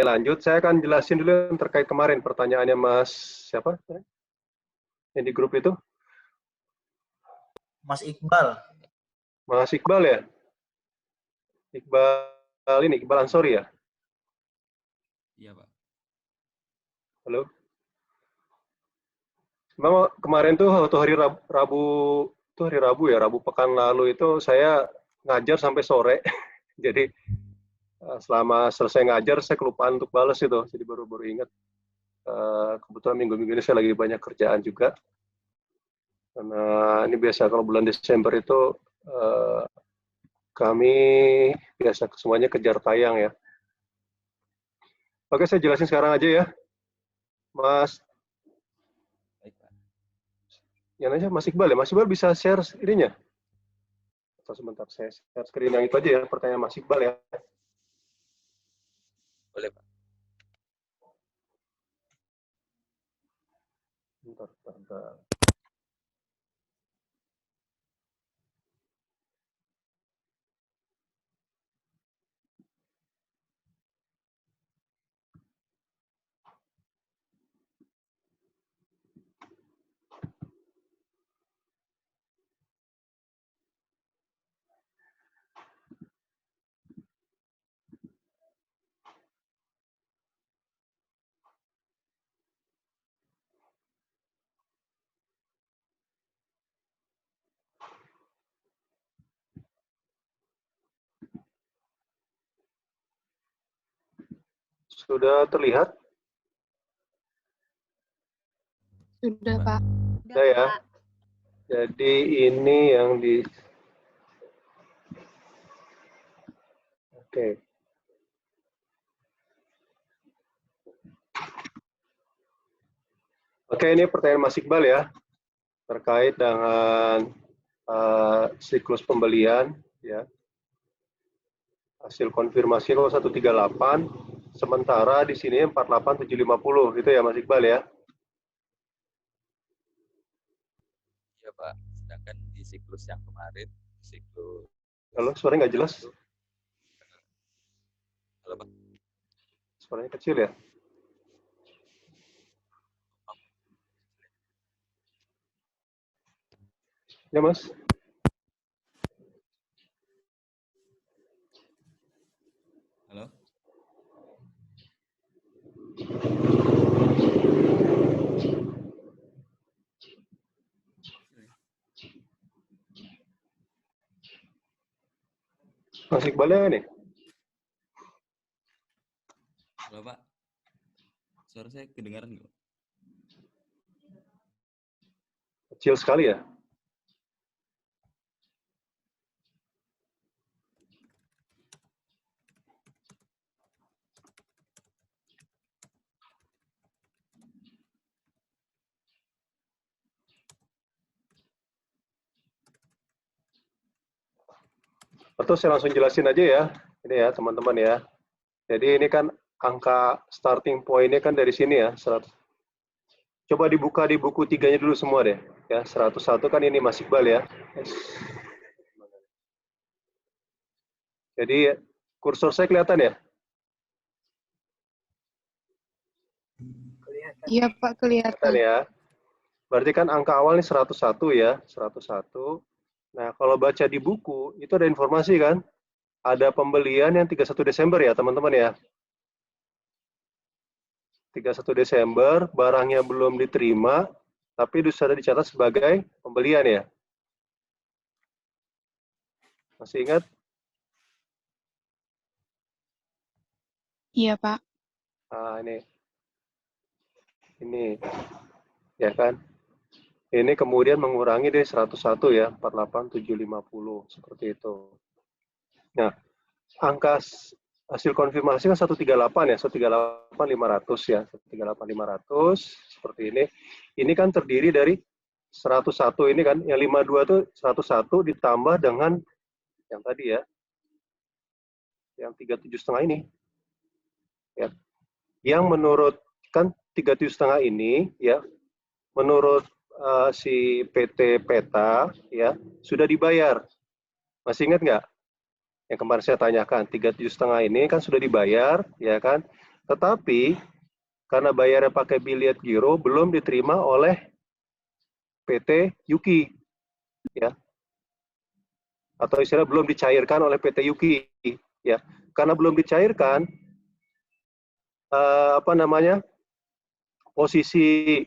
lanjut. Saya akan jelasin dulu yang terkait kemarin pertanyaannya Mas siapa? Yang di grup itu? Mas Iqbal. Mas Iqbal ya? Iqbal Ansori ya? Iya, Pak. Halo? Memang kemarin tuh waktu hari Rabu ya, Rabu pekan lalu itu saya ngajar sampai sore. Jadi selama selesai ngajar saya kelupaan untuk balas itu. Jadi baru-baru ingat. Kebetulan minggu-minggu ini saya lagi banyak kerjaan juga. Karena ini biasa kalau bulan Desember itu kami biasa semuanya kejar tayang ya. Oke, saya jelasin sekarang aja ya. Mas, Baik, Pak. yang aja Mas Iqbal ya. Mas Iqbal bisa share ininya? Atau sebentar, saya share screen yang itu aja ya, pertanyaan Mas Iqbal ya. Boleh, Pak. Bentar. Sudah terlihat? Sudah, Pak. Sudah ya. Jadi ini yang di... Oke. Oke, ini pertanyaan Mas Iqbal ya. Terkait dengan siklus pembelian ya. Hasil konfirmasi 0138, sementara di sini 48750 gitu ya Mas Iqbal ya. Iya, Pak. Sedangkan di siklus yang kemarin, siklus... Halo, suaranya nggak jelas? Halo, Pak. Suaranya kecil ya? Ya, Mas. Halo? Mas Iqbalnya nih? Halo, Pak. Suara saya kedengaran nggak? Kecil sekali ya? Atau saya langsung jelasin aja ya, ini ya teman-teman ya. Jadi ini kan angka starting point-nya kan dari sini ya, 100. Coba dibuka di buku 3-nya dulu semua deh. Ya, 101 kan ini Mas Iqbal ya. Jadi kursor saya kelihatan ya? Iya, Pak, kelihatan. Kelihatan ya. Berarti kan angka awal ini 101 ya, 101. Nah, kalau baca di buku, itu ada informasi kan? Ada pembelian yang 31 Desember ya, teman-teman ya. 31 Desember, barangnya belum diterima, tapi sudah dicatat sebagai pembelian ya. Masih ingat? Iya, Pak. Nah, ini, ya kan? Ini kemudian mengurangi dari 101 ya, 48750, seperti itu. Nah, angka hasil konfirmasi kan 138 ya, 138.500 ya, 138.500 seperti ini. Ini kan terdiri dari 101 ini kan, yang 52 itu 101 ditambah dengan yang tadi ya, yang 37,5 ini. Ya. Yang menurut kan 37,5 ini ya, menurut si PT Peta ya sudah dibayar. Masih ingat nggak? Yang kemarin saya tanyakan, 37,5 ini kan sudah dibayar, ya kan? Tetapi karena bayarnya pakai biliet giro belum diterima oleh PT Yuki, ya, atau istilah belum dicairkan oleh PT Yuki, ya. Karena belum dicairkan, posisi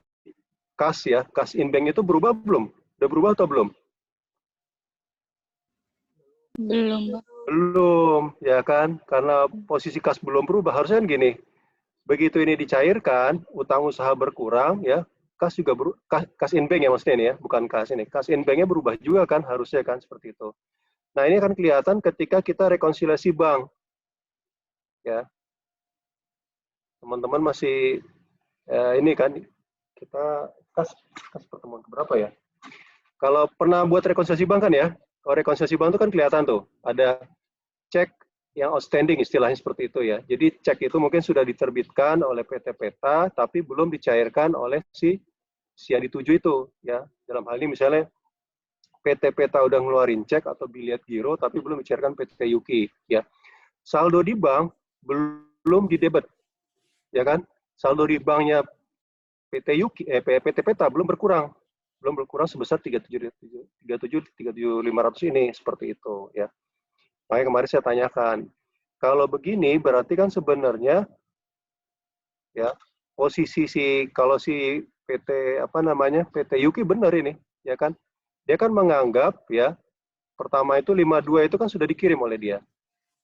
kas, ya, kas in bank itu berubah belum? Udah berubah atau belum? Belum, Pak. Belum, ya kan? Karena posisi kas belum berubah, harusnya kan gini. Begitu ini dicairkan, utang usaha berkurang, ya, kas juga kas in bank ya maksudnya ini ya, bukan kas ini. Kas in banknya berubah juga kan, harusnya kan seperti itu. Nah ini akan kelihatan ketika kita rekonsiliasi bank, ya. Teman-teman masih ini kan kita kas pertemuan berapa ya? Kalau pernah buat rekonsiliasi bank kan ya, kalau rekonsiliasi bank itu kan kelihatan tuh ada cek yang outstanding istilahnya seperti itu ya. Jadi cek itu mungkin sudah diterbitkan oleh PT Peta tapi belum dicairkan oleh si yang dituju itu ya. Dalam hal ini misalnya PT Peta udah ngeluarin cek atau biliet giro tapi belum dicairkan PT Yuki ya. Saldo di bank belum didebet ya kan? Saldo di banknya PT Yuki PT Peta belum berkurang sebesar 37.500 ini seperti itu ya. Makanya kemarin saya tanyakan, kalau begini berarti kan sebenarnya ya posisi kalau si PT PT Yuki benar ini ya kan, dia kan menganggap ya pertama itu 52 itu kan sudah dikirim oleh dia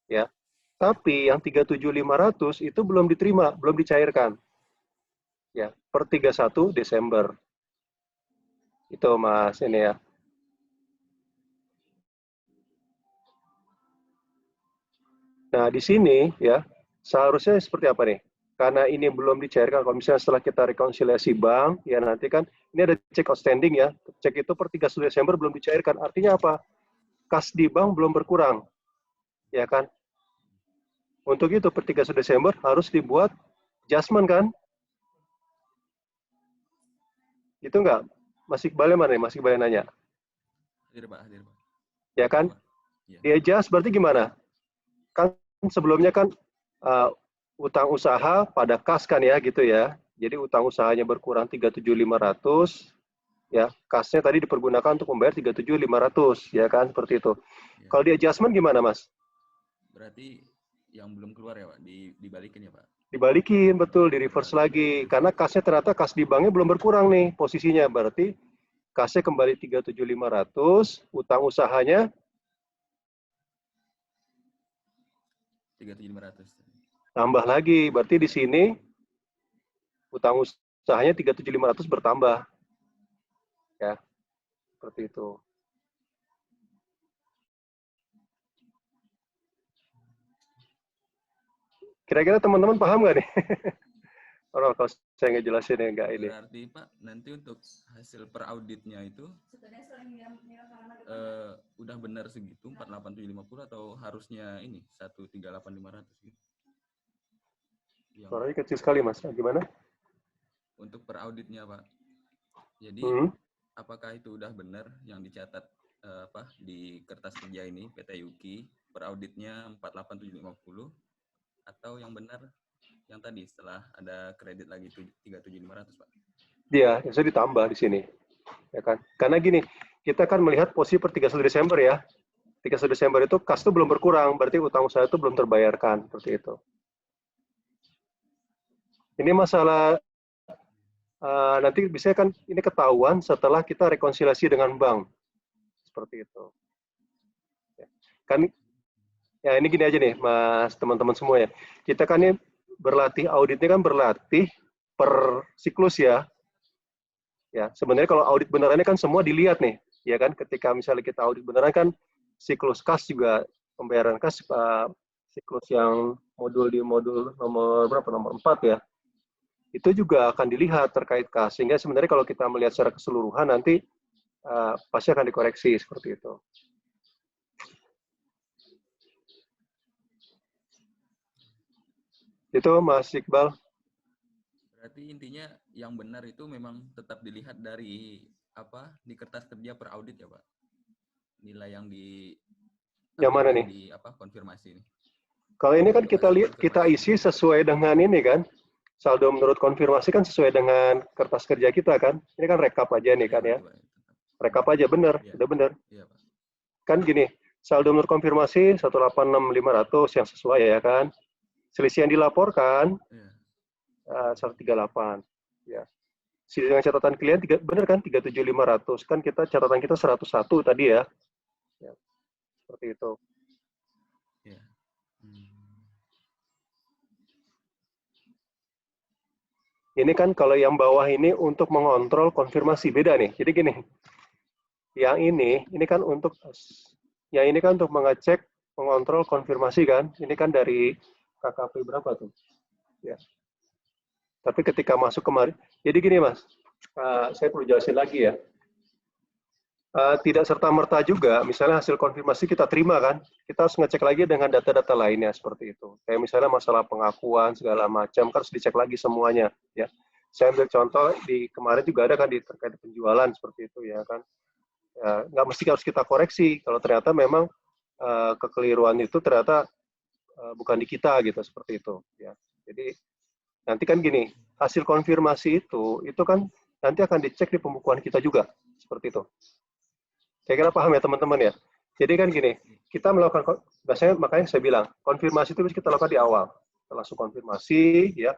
ya, tapi yang 37.500 itu belum diterima, belum dicairkan ya per 31 Desember itu Mas ini ya. Nah, di sini ya, seharusnya seperti apa nih? Karena ini belum dicairkan, kalau misalnya setelah kita rekonsiliasi bank, ya nanti kan, ini ada cek outstanding ya, cek itu per 31 Desember belum dicairkan. Artinya apa? Kas di bank belum berkurang, ya kan? Untuk itu, per 31 Desember harus dibuat adjustment kan? Itu enggak? Masih Iqbalnya mana nih? Masih Iqbalnya nanya. Hadir, Pak. Hadir, Pak. Ya kan? Ya. Di adjust berarti gimana? Kan sebelumnya kan utang usaha pada kas kan ya gitu ya. Jadi utang usahanya berkurang 37.500 ya. Kasnya tadi dipergunakan untuk membayar 37.500 ya kan seperti itu. Ya. Kalau di adjustment gimana Mas? Berarti yang belum keluar ya Pak, dibalikin ya Pak? Dibalikin betul, di reverse lagi. Karena kasnya ternyata kas di banknya belum berkurang nih posisinya. Berarti kasnya kembali 37.500, utang usahanya 37.500. tambah lagi. Berarti di sini utang usahanya 37.500 bertambah. Ya, seperti itu. Kira-kira teman-teman paham nggak nih? Kalau saya ngejelasin ya nggak ini. Berarti Pak, nanti untuk hasil per auditnya itu udah benar segitu 48750 atau harusnya ini 138500 gitu? Suaranya kecil sekali Mas. Gimana? Untuk per auditnya Pak. Jadi apakah itu udah benar yang dicatat di kertas kerja ini PT Yuki per auditnya 48750 atau yang benar yang tadi setelah ada kredit lagi 37.500 Pak? Iya, bisa ditambah di sini. Ya kan? Karena gini, kita kan melihat posisi per 31 Desember ya. 31 Desember itu kas itu belum berkurang, berarti utang usaha itu belum terbayarkan, seperti itu. Ini masalah nanti bisa kan ini ketahuan setelah kita rekonsiliasi dengan bank. Seperti itu. Ya. Kan ya ini gini aja nih, Mas, teman-teman semua ya. Kita kan ini berlatih auditnya kan berlatih per siklus ya. Ya, sebenarnya kalau audit benerannya kan semua dilihat nih, ya kan? Ketika misalnya kita audit beneran kan siklus kas juga pembayaran kas siklus yang di modul nomor berapa? Nomor 4 ya. Itu juga akan dilihat terkait kas. Sehingga sebenarnya kalau kita melihat secara keseluruhan nanti pasti akan dikoreksi seperti itu. Itu Mas Iqbal. Berarti intinya yang benar itu memang tetap dilihat dari di kertas kerja per audit ya Pak? Nilai yang yang mana nih? Konfirmasi ini. Kalau ini kan kita isi sesuai dengan ini kan, saldo menurut konfirmasi kan sesuai dengan kertas kerja kita kan. Ini kan rekap aja nih kan ya. Rekap aja bener, udah bener. Kan gini, saldo menurut konfirmasi 186.500 yang sesuai ya kan. Selisih yang dilaporkan 138 ya. Dengan catatan klien bener kan 37.500 kan kita catatan kita 101 tadi ya. Ya. Seperti itu. Ya. Ini kan kalau yang bawah ini untuk mengontrol konfirmasi beda nih. Jadi gini, yang ini kan untuk mengecek, mengontrol konfirmasi kan. Ini kan dari KKP berapa tuh? Ya. Tapi ketika masuk kemarin, jadi gini Mas, saya perlu jelasin lagi ya. Tidak serta-merta juga, misalnya hasil konfirmasi kita terima kan, kita harus ngecek lagi dengan data-data lainnya seperti itu. Kayak misalnya masalah pengakuan segala macam, kan harus dicek lagi semuanya. Ya, saya ambil contoh di kemarin juga ada kan di terkait penjualan seperti itu ya kan. Ya, nggak mesti harus kita koreksi kalau ternyata memang kekeliruan itu ternyata bukan di kita gitu seperti itu. Ya, jadi nanti kan gini, hasil konfirmasi itu kan nanti akan dicek di pembukuan kita juga seperti itu. Saya kira paham ya teman-teman ya. Jadi kan gini, kita melakukan, biasanya makanya saya bilang, konfirmasi itu bisa kita lakukan di awal. Kita langsung konfirmasi, ya.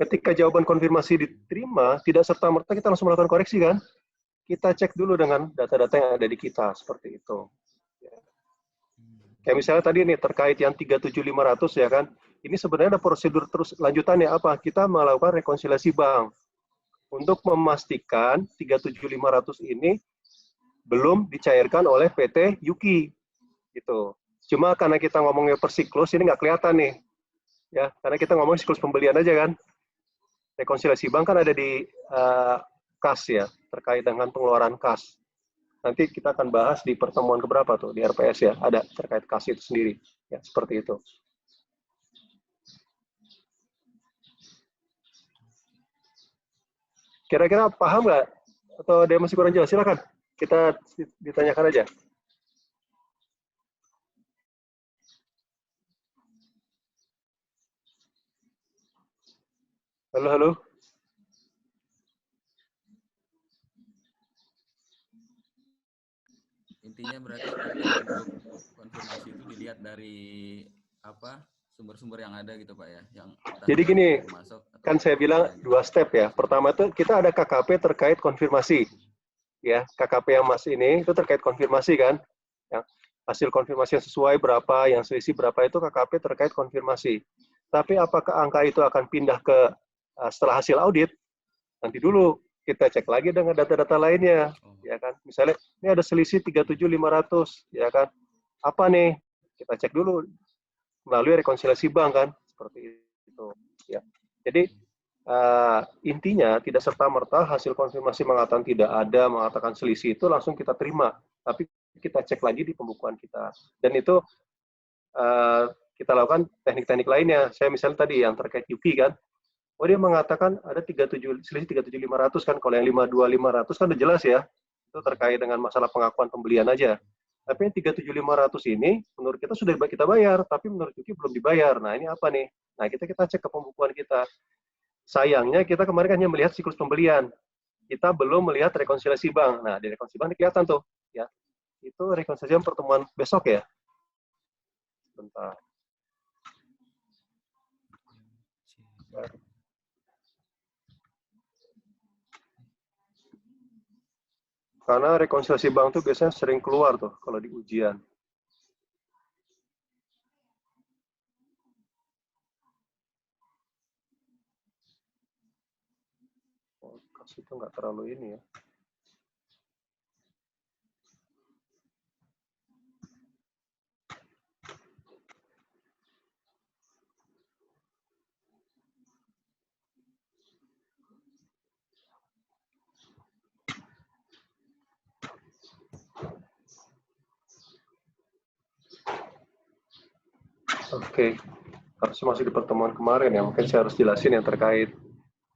Ketika jawaban konfirmasi diterima, tidak serta-merta kita langsung melakukan koreksi kan. Kita cek dulu dengan data-data yang ada di kita, seperti itu. Ya. Kayak misalnya tadi nih, terkait yang 37.500 ya kan, ini sebenarnya ada prosedur terus lanjutannya apa? Kita melakukan rekonsiliasi bank. Untuk memastikan 37.500 ini belum dicairkan oleh PT Yuki gitu. Cuma karena kita ngomongnya per siklus ini nggak kelihatan nih ya, karena kita ngomong siklus pembelian aja kan. Rekonsiliasi bank kan ada di kas ya, terkait dengan pengeluaran kas. Nanti kita akan bahas di pertemuan keberapa tuh di RPS ya, ada terkait kas itu sendiri ya, seperti itu. Kira-kira paham nggak? Atau ada yang masih kurang jelas? Silakan. Kita ditanyakan aja. Halo, halo. Intinya berarti untuk konfirmasi itu dilihat dari apa sumber-sumber yang ada gitu Pak ya. Yang jadi gini, masuk, kan saya bilang gitu. 2 step ya. Pertama itu kita ada KKP terkait konfirmasi. Ya, KKP yang Mas ini itu terkait konfirmasi kan. Yang hasil konfirmasi yang sesuai berapa, yang selisih berapa itu KKP terkait konfirmasi. Tapi apakah angka itu akan pindah ke setelah hasil audit? Nanti dulu kita cek lagi dengan data-data lainnya, ya kan. Misalnya ini ada selisih 37.500, ya kan. Apa nih? Kita cek dulu melalui rekonsiliasi bank kan, seperti itu. Ya. Jadi intinya tidak serta-merta hasil konfirmasi mengatakan tidak ada, mengatakan selisih itu langsung kita terima, tapi kita cek lagi di pembukuan kita. Dan itu kita lakukan teknik-teknik lainnya. Saya misalnya tadi yang terkait Yuki kan, dia mengatakan ada selisih 37.500 kan, kalau yang 52.500 kan udah jelas ya, itu terkait dengan masalah pengakuan pembelian aja. Tapi yang 37.500 ini menurut kita sudah kita bayar, tapi menurut Yuki belum dibayar. Nah ini apa nih? Nah kita cek ke pembukuan kita. Sayangnya kita kemarin hanya melihat siklus pembelian. Kita belum melihat rekonsiliasi bank. Nah, di rekonsiliasi bank kelihatan tuh, ya. Itu rekonsiliasi pertemuan besok ya. Bentar. Karena rekonsiliasi bank tuh biasanya sering keluar tuh kalau di ujian. Itu nggak terlalu ini ya. Oke, harusnya masih di pertemuan kemarin ya. Mungkin saya harus jelasin yang terkait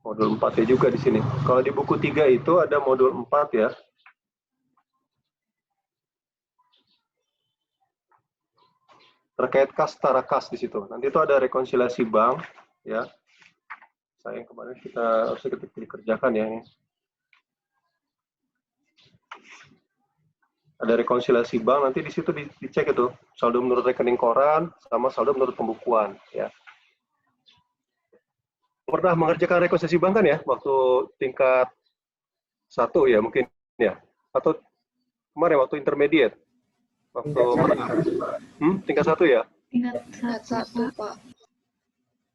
modul 4-nya juga di sini. Kalau di buku 3 itu ada modul 4 ya. terkait kas setara kas di situ. Nanti itu ada rekonsiliasi bank, ya. Sayang kemarin kita harus dikerjakan ya. Ada rekonsiliasi bank, nanti di situ dicek itu saldo menurut rekening koran sama saldo menurut pembukuan, ya. Pernah mengerjakan rekonsiliasi bank kan ya waktu tingkat 1 ya mungkin ya, atau kemarin waktu intermediate, waktu tingkat 1 ya. Tingkat 1 Pak.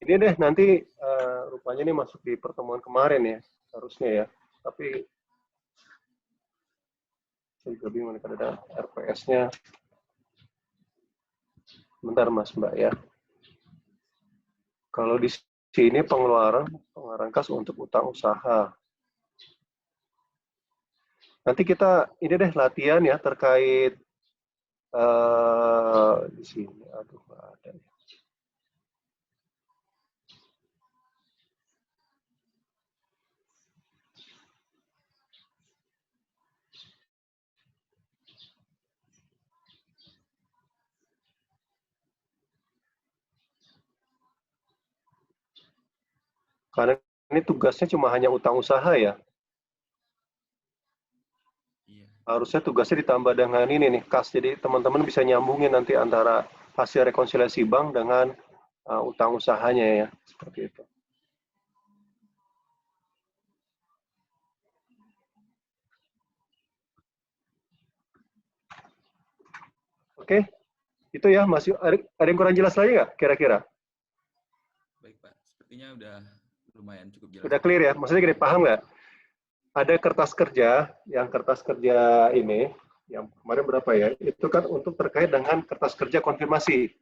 Ini deh nanti rupanya ini masuk di pertemuan kemarin ya harusnya ya, tapi saya juga bingung kalau ada RPS-nya. Bentar Mas Mbak ya. Kalau di sini pengeluaran kas untuk utang usaha. Nanti kita ini deh latihan ya terkait di sini. Aduh, nggak ada ya. Karena ini tugasnya cuma hanya utang usaha ya. Harusnya tugasnya ditambah dengan ini nih, kas. Jadi teman-teman bisa nyambungin nanti antara hasil rekonsiliasi bank dengan utang usahanya ya, seperti itu. Oke, itu ya. Masih ada yang kurang jelas lagi nggak kira-kira? Baik Pak, sepertinya udah lumayan cukup jelas. Udah clear ya? Maksudnya gini, paham nggak? Ada kertas kerja, yang kertas kerja ini, yang kemarin berapa ya? Itu kan untuk terkait dengan kertas kerja konfirmasi.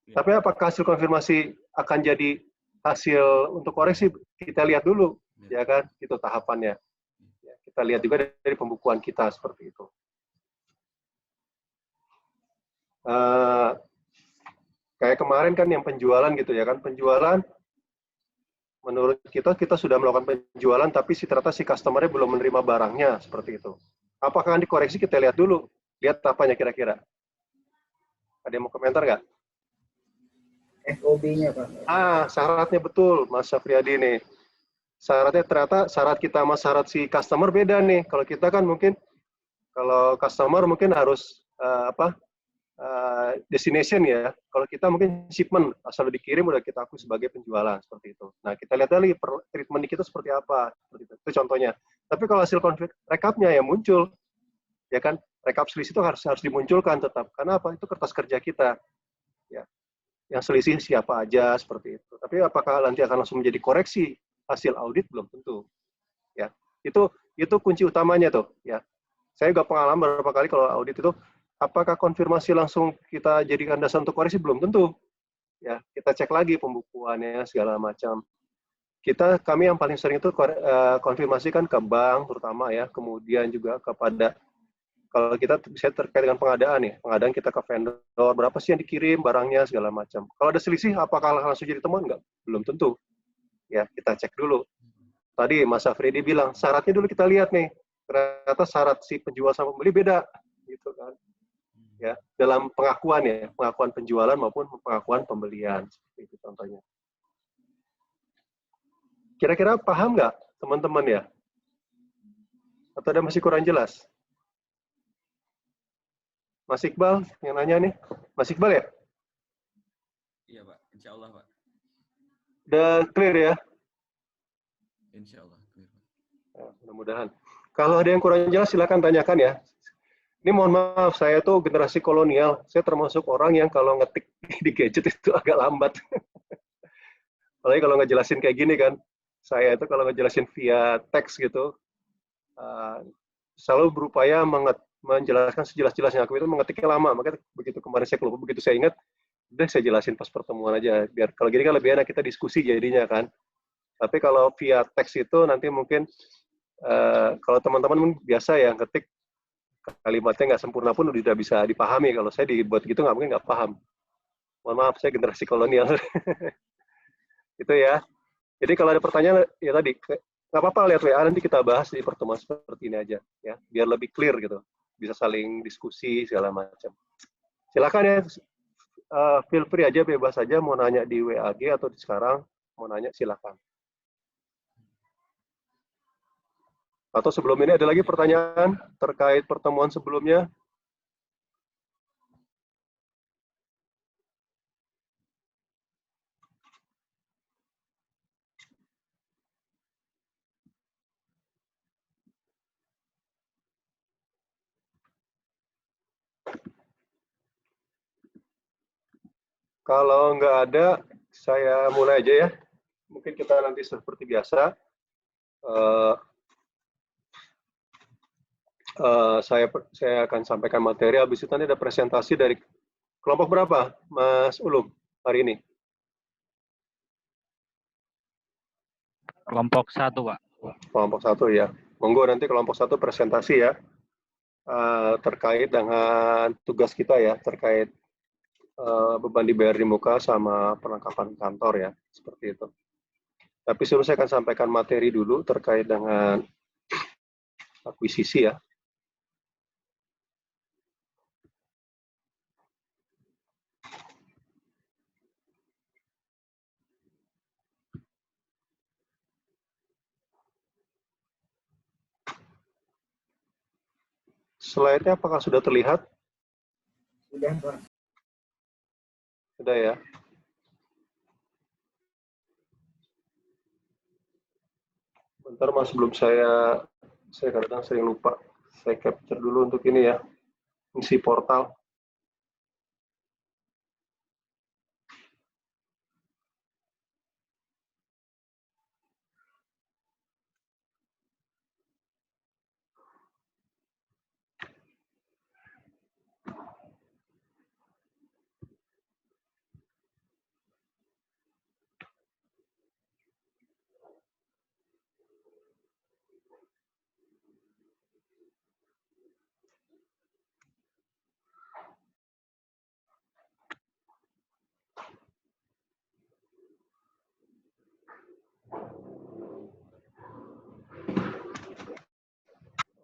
Ya. Tapi apakah hasil konfirmasi akan jadi hasil untuk koreksi? Kita lihat dulu, ya kan? Itu tahapannya. Ya, kita lihat juga dari pembukuan kita seperti itu. Kayak kemarin kan yang penjualan gitu ya kan, penjualan menurut kita sudah melakukan penjualan tapi ternyata si customer-nya belum menerima barangnya seperti itu. Apakah akan dikoreksi? Kita lihat dulu, lihat apanya kira-kira. Ada yang mau komentar nggak? FOB-nya Pak. Syaratnya betul Mas Syafriadi nih. Syaratnya ternyata syarat kita sama syarat si customer beda nih. Kalau kita kan mungkin kalau customer mungkin harus destination ya. Kalau kita mungkin shipment, asal dikirim udah kita akui sebagai penjualan seperti itu. Nah, kita lihat lagi treatment kita seperti apa, seperti itu. Itu contohnya. Tapi kalau hasil rekapnya yang muncul, ya kan, rekap selisih itu harus dimunculkan tetap. Karena apa? Itu kertas kerja kita. Ya. Yang selisih siapa aja seperti itu. Tapi apakah nanti akan langsung menjadi koreksi hasil audit belum tentu. Ya. Itu kunci utamanya tuh, ya. Saya juga pengalaman beberapa kali kalau audit itu apakah konfirmasi langsung kita jadikan dasar untuk koreksi? Belum tentu. Ya, kita cek lagi pembukuannya segala macam. Kami yang paling sering itu konfirmasikan ke bank terutama ya, kemudian juga kepada kalau kita bisa terkait dengan pengadaan ya, pengadaan kita ke vendor, berapa sih yang dikirim barangnya segala macam. Kalau ada selisih apakah langsung jadi temuan? Enggak, belum tentu. Ya, kita cek dulu. Tadi Mas Afridi bilang, syaratnya dulu kita lihat nih. Ternyata syarat si penjual sama pembeli beda gitu kan. Ya, dalam pengakuan ya, pengakuan penjualan maupun pengakuan pembelian seperti itu contohnya. Kira-kira paham nggak teman-teman ya? Atau ada masih kurang jelas? Mas Iqbal yang nanya nih, Mas Iqbal ya? Iya Pak, Insya Allah Pak. Udah clear ya? Insya Allah clear. Ya, mudah-mudahan. Kalau ada yang kurang jelas silakan tanyakan ya. Ini mohon maaf, saya tuh generasi kolonial. Saya termasuk orang yang kalau ngetik di gadget itu agak lambat. Apalagi kalau ngejelasin kayak gini kan. Saya itu kalau ngejelasin via teks gitu, selalu berupaya menjelaskan sejelas-jelasnya. Aku itu mengetiknya lama, makanya begitu kemarin saya kelupa, begitu saya ingat, udah saya jelasin pas pertemuan aja. Biar kalau gini kan lebih enak kita diskusi jadinya kan. Tapi kalau via teks itu nanti mungkin, kalau teman-teman biasa ya ngetik, kalimatnya nggak sempurna pun udah bisa dipahami. Kalau saya dibuat gitu mungkin nggak paham. Mohon maaf, saya generasi kolonial. Itu ya. Jadi kalau ada pertanyaan, ya tadi, nggak apa-apa lihat WA, nanti kita bahas di pertemuan seperti ini aja. Ya, biar lebih clear gitu. Bisa saling diskusi, segala macam. Silakan ya, feel free aja, bebas aja, mau nanya di WAG atau di sekarang, mau nanya silakan. Atau sebelum ini ada lagi pertanyaan terkait pertemuan sebelumnya? Kalau nggak ada, saya mulai aja ya. Mungkin kita nanti seperti biasa. Saya akan sampaikan materi, habis itu nanti ada presentasi dari kelompok berapa, Mas Ulum, hari ini? Kelompok 1, Pak. Kelompok 1 ya. Monggo nanti kelompok 1 presentasi ya, terkait dengan tugas kita ya, terkait beban dibayar di muka sama perlengkapan kantor ya, seperti itu. Tapi sebelum saya akan sampaikan materi dulu terkait dengan akuisisi ya. Slide-nya apakah sudah terlihat? Sudah, Pak. Sudah ya. Bentar Mas, sebelum saya kadang sering lupa. Saya capture dulu untuk ini ya, isi portal.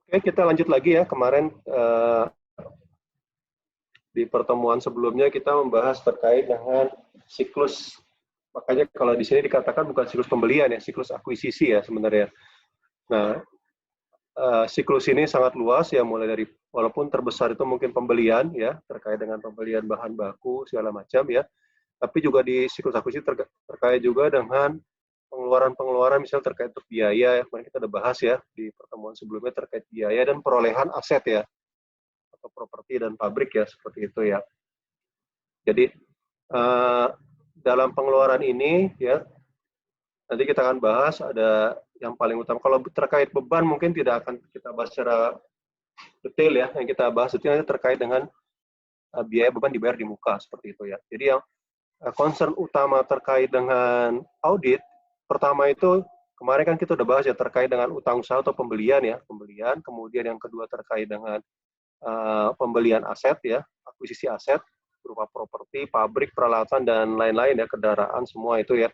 Oke, kita lanjut lagi ya. Kemarin di pertemuan sebelumnya kita membahas terkait dengan siklus. Makanya kalau di sini dikatakan bukan siklus pembelian ya, siklus akuisisi ya sebenarnya. Nah, siklus ini sangat luas ya, mulai dari walaupun terbesar itu mungkin pembelian ya, terkait dengan pembelian bahan baku segala macam ya. Tapi juga di siklus akuisisi terkait juga dengan pengeluaran-pengeluaran misalnya terkait biaya, kemarin kita udah bahas ya di pertemuan sebelumnya terkait biaya dan perolehan aset ya, atau properti dan pabrik ya, seperti itu ya. Jadi dalam pengeluaran ini ya, nanti kita akan bahas ada yang paling utama. Kalau terkait beban mungkin tidak akan kita bahas secara detail ya, yang kita bahas itu nanti terkait dengan biaya beban dibayar di muka, seperti itu ya. Jadi yang concern utama terkait dengan audit, pertama itu kemarin kan kita udah bahas ya terkait dengan utang usaha atau pembelian ya, pembelian. Kemudian yang kedua terkait dengan pembelian aset ya, akuisisi aset berupa properti, pabrik, peralatan dan lain-lain ya, kendaraan semua itu ya.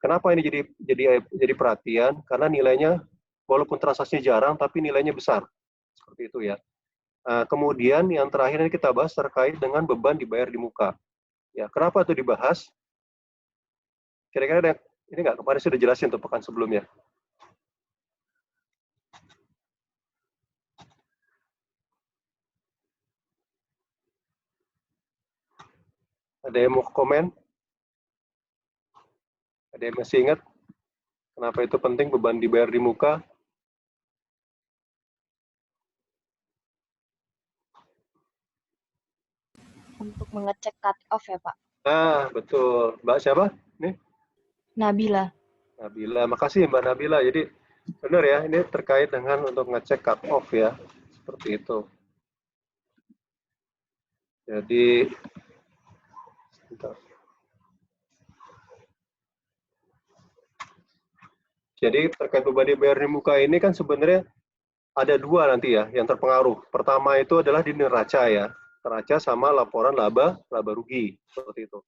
Kenapa ini jadi perhatian? Karena nilainya walaupun transaksinya jarang tapi nilainya besar, seperti itu ya. Kemudian yang terakhir ini kita bahas terkait dengan beban dibayar di muka. Ya, kenapa itu dibahas? Kira-kira ada ini nggak, kemarin sudah jelasin untuk pekan sebelumnya. Ada yang mau komen? Ada yang masih ingat kenapa itu penting beban dibayar di muka? Untuk mengecek cut off ya, Pak. Nah, betul. Mbak siapa? Nih? Nabila. Nabila. Makasih Mbak Nabila. Jadi benar ya, ini terkait dengan untuk ngecek cut off ya. Seperti itu. Jadi sebentar. Jadi terkait beban dibayar di muka ini kan sebenarnya ada dua nanti ya yang terpengaruh. Pertama itu adalah di neraca ya. Neraca sama laporan laba rugi, seperti itu.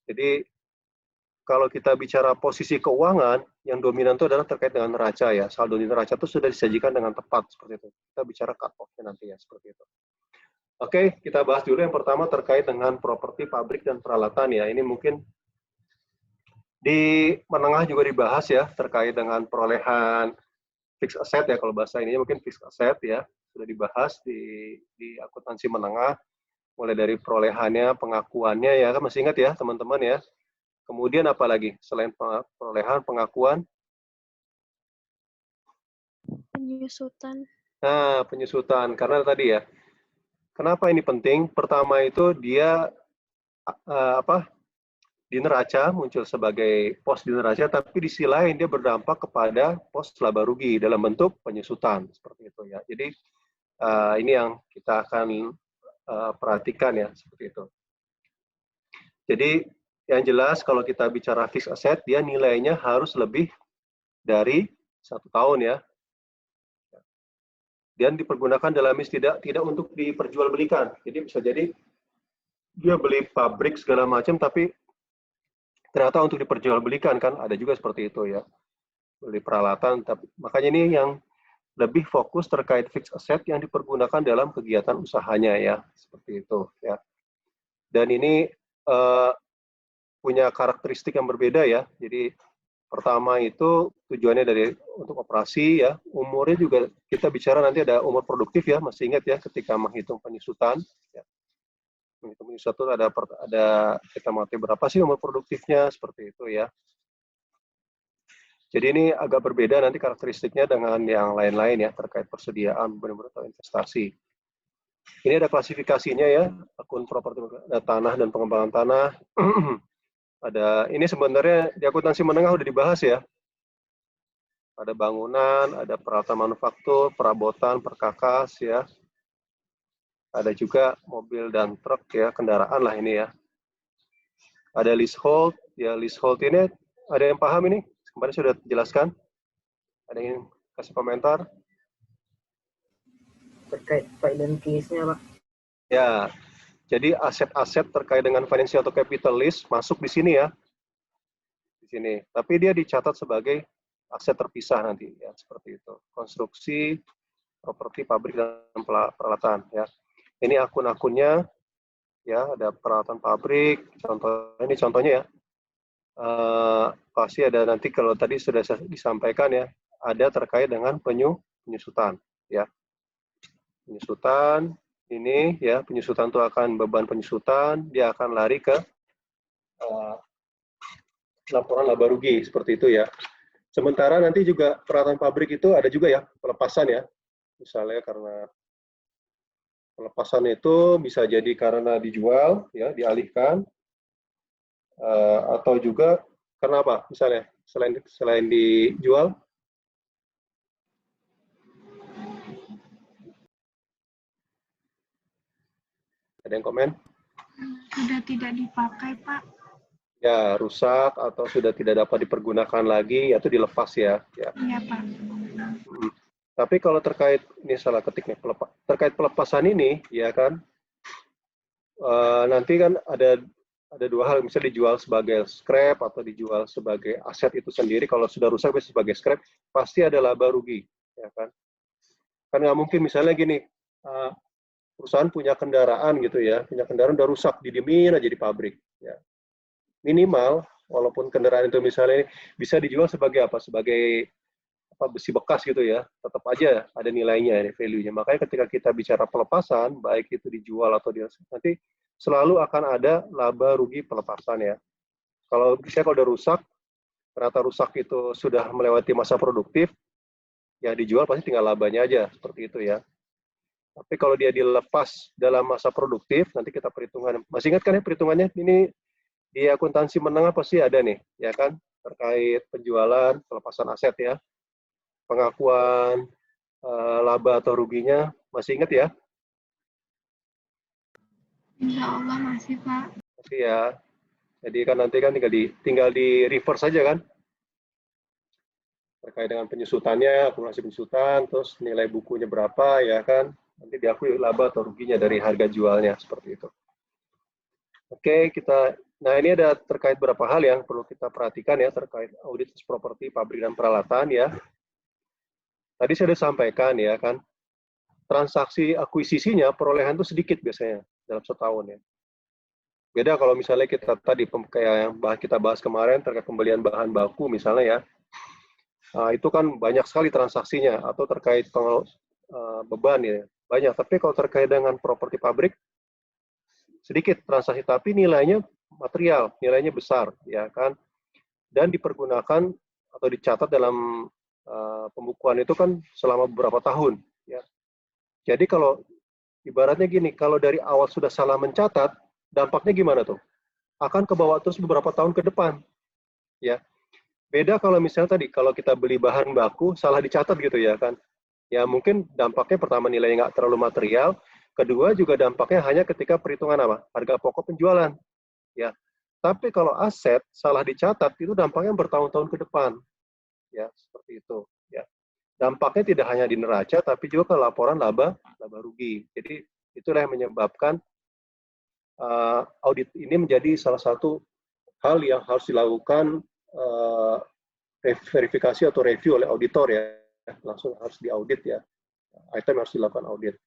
Jadi kalau kita bicara posisi keuangan, yang dominan itu adalah terkait dengan neraca ya. Saldo di neraca itu sudah disajikan dengan tepat, seperti itu. Kita bicara cut off-nya nanti ya, seperti itu. Oke, kita bahas dulu yang pertama terkait dengan properti pabrik dan peralatan ya. Ini mungkin di menengah juga dibahas ya, terkait dengan perolehan fixed asset ya, kalau bahasa ininya mungkin fixed asset ya, sudah dibahas di akuntansi menengah, mulai dari perolehannya, pengakuannya ya, kan masih ingat ya teman-teman ya. Kemudian apa lagi selain perolehan, pengakuan? Penyusutan. Nah, penyusutan, karena tadi ya, kenapa ini penting? Pertama itu dia di neraca muncul sebagai pos di neraca, tapi di sisi lain dia berdampak kepada pos laba rugi dalam bentuk penyusutan seperti itu ya. Jadi ini yang kita akan perhatikan ya seperti itu. Jadi yang jelas kalau kita bicara fixed asset, dia nilainya harus lebih dari 1 tahun ya. Dan dipergunakan dalam tidak untuk diperjualbelikan. Jadi bisa jadi dia beli pabrik segala macam, tapi ternyata untuk diperjualbelikan kan, ada juga seperti itu ya. Beli peralatan, tapi makanya ini yang lebih fokus terkait fixed asset yang dipergunakan dalam kegiatan usahanya ya, seperti itu ya. Dan ini punya karakteristik yang berbeda ya. Jadi pertama itu tujuannya untuk operasi ya. Umurnya juga kita bicara nanti ada umur produktif ya, masih ingat ya ketika menghitung penyusutan ya. Menghitung penyusutan ada kita mengerti berapa sih umur produktifnya seperti itu ya. Jadi ini agak berbeda nanti karakteristiknya dengan yang lain-lain ya, terkait persediaan benar-benar atau investasi. Ini ada klasifikasinya ya, akun properti, ada tanah dan pengembangan tanah. Ini sebenarnya di akuntansi menengah udah dibahas ya. Ada bangunan, ada peralatan manufaktur, perabotan, perkakas ya. Ada juga mobil dan truk ya, kendaraan lah ini ya. Ada leasehold, ya leasehold ini ada yang paham ini? Kemarin sudah dijelaskan. Ada yang kasih komentar? Terkait finance case-nya, Pak. Ya, jadi aset-aset terkait dengan financial atau capital lease masuk di sini ya. Di sini. Tapi dia dicatat sebagai aset terpisah nanti ya, seperti itu. Konstruksi, properti, pabrik dan peralatan ya. Ini akun-akunnya ya, ada peralatan pabrik, ini contohnya ya. Pasti ada nanti kalau tadi sudah disampaikan ya, ada terkait dengan penyusutan ya. Penyusutan ini ya, penyusutan itu akan beban penyusutan, dia akan lari ke laporan laba rugi seperti itu ya. Sementara nanti juga peralatan pabrik itu ada juga ya pelepasan ya. Misalnya karena pelepasan itu bisa jadi karena dijual ya, dialihkan atau juga karena apa? Misalnya selain dijual, ada yang komen? Sudah tidak dipakai, Pak. Ya, rusak atau sudah tidak dapat dipergunakan lagi, itu dilepas ya. Iya, Pak. Tapi kalau terkait, ini salah ketiknya, terkait pelepasan ini, ya kan, nanti kan ada 2 hal, misalnya dijual sebagai scrap atau dijual sebagai aset itu sendiri. Kalau sudah rusak sebagai scrap, pasti ada laba rugi, ya kan? Kan nggak mungkin misalnya gini, perusahaan punya kendaraan gitu ya, punya kendaraan udah rusak, didiemin aja di pabrik. Ya. Minimal, walaupun kendaraan itu misalnya bisa dijual sebagai apa? Sebagai besi bekas gitu ya, tetap aja ada nilainya, value-nya. Makanya ketika kita bicara pelepasan, baik itu dijual atau nanti selalu akan ada laba rugi pelepasan ya. Kalau udah rusak, ternyata rusak itu sudah melewati masa produktif, ya dijual pasti tinggal labanya aja, seperti itu ya. Tapi kalau dia dilepas dalam masa produktif, nanti kita perhitungan. Masih ingat kan ya perhitungannya? Ini di akuntansi menengah pasti ada nih, ya kan? Terkait penjualan, pelepasan aset ya. Pengakuan laba atau ruginya, masih ingat ya? Insya Allah masih, Pak. Masih ya. Jadi kan nanti kan tinggal di reverse saja kan? Terkait dengan penyusutannya, akumulasi penyusutan, terus nilai bukunya berapa ya kan? Nanti diakui laba atau ruginya dari harga jualnya, seperti itu. Oke, nah ini ada terkait beberapa hal yang perlu kita perhatikan ya, terkait audit properti, pabrik, dan peralatan ya. Tadi saya sudah sampaikan ya kan, transaksi akuisisinya, perolehan itu sedikit biasanya dalam setahun ya. Beda kalau misalnya kita tadi, kayak yang kita bahas kemarin terkait pembelian bahan baku misalnya ya, itu kan banyak sekali transaksinya, atau terkait beban ya, banyak. Tapi kalau terkait dengan properti pabrik, sedikit transaksi, tapi nilainya material, nilainya besar, ya kan, dan dipergunakan atau dicatat dalam pembukuan itu kan selama beberapa tahun, ya. Jadi kalau ibaratnya gini, kalau dari awal sudah salah mencatat, dampaknya gimana tuh? Akan kebawa terus beberapa tahun ke depan, ya. Beda kalau misalnya tadi, kalau kita beli bahan baku salah dicatat gitu ya kan, ya mungkin dampaknya pertama nilainya nggak terlalu material, kedua juga dampaknya hanya ketika perhitungan apa? Harga pokok penjualan, ya. Tapi kalau aset salah dicatat itu dampaknya bertahun-tahun ke depan, ya seperti itu. Ya, dampaknya tidak hanya di neraca, tapi juga ke laporan laba rugi. Jadi itulah yang menyebabkan audit ini menjadi salah satu hal yang harus dilakukan verifikasi atau review oleh auditor ya, langsung harus diaudit ya, item harus dilakukan audit.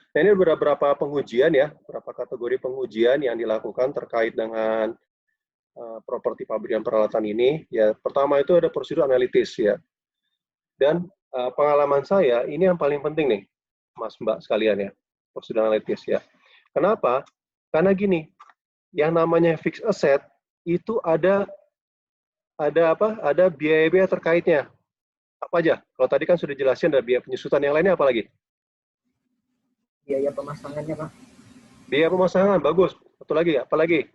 Nah, ini beberapa pengujian ya, beberapa kategori pengujian yang dilakukan terkait dengan properti pabrikan peralatan ini. Ya, pertama itu ada prosedur analitis ya. Dan pengalaman saya ini yang paling penting nih, Mas Mbak sekalian ya, prosedur analitis ya. Kenapa? Karena gini, yang namanya fixed asset itu ada biaya-biaya terkaitnya. Apa aja? Kalau tadi kan sudah jelasin ada biaya penyusutan, yang lainnya apa lagi? Biaya pemasangannya, Pak. Biaya pemasangan, bagus. Satu lagi, apa lagi?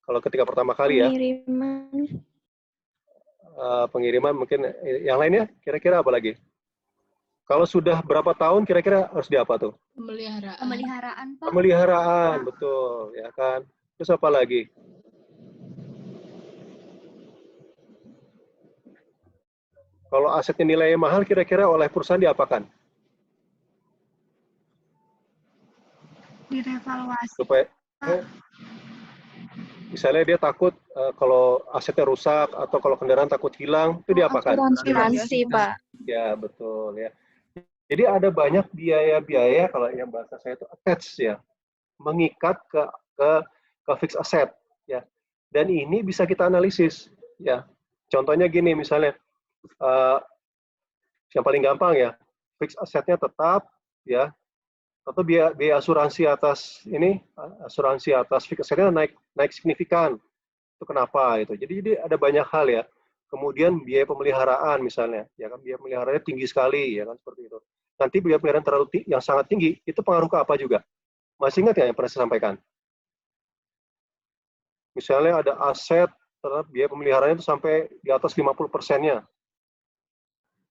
Kalau ketika pertama kali ya. Pengiriman. Pengiriman mungkin, yang lainnya kira-kira apa lagi? Kalau sudah berapa tahun kira-kira harus di apa tuh? Pemeliharaan, Pak. Pemeliharaan, betul, ya kan. Terus apa lagi? Kalau asetnya nilainya mahal, kira-kira oleh perusahaan diapakan? Direvaluasi. Supaya misalnya dia takut kalau asetnya rusak atau kalau kendaraan takut hilang, itu diapakan? Asuransi, Pak. Ya, betul ya. Jadi ada banyak biaya-biaya, kalau yang bahasa saya itu attach ya, mengikat ke fixed asset ya. Dan ini bisa kita analisis ya. Contohnya gini misalnya, yang paling gampang ya, fixed assetnya tetap ya, atau biaya asuransi atas ini, asuransi atas fixed assetnya naik signifikan. Itu kenapa itu? Jadi ada banyak hal ya. Kemudian biaya pemeliharaan misalnya, ya kan, biaya pemeliharaannya tinggi sekali ya kan, seperti itu. Nanti biaya pemeliharaan yang sangat tinggi itu pengaruh ke apa juga? Masih ingat ya yang pernah saya sampaikan? Misalnya ada aset terhadap biaya pemeliharaannya itu sampai di atas 50%-nya.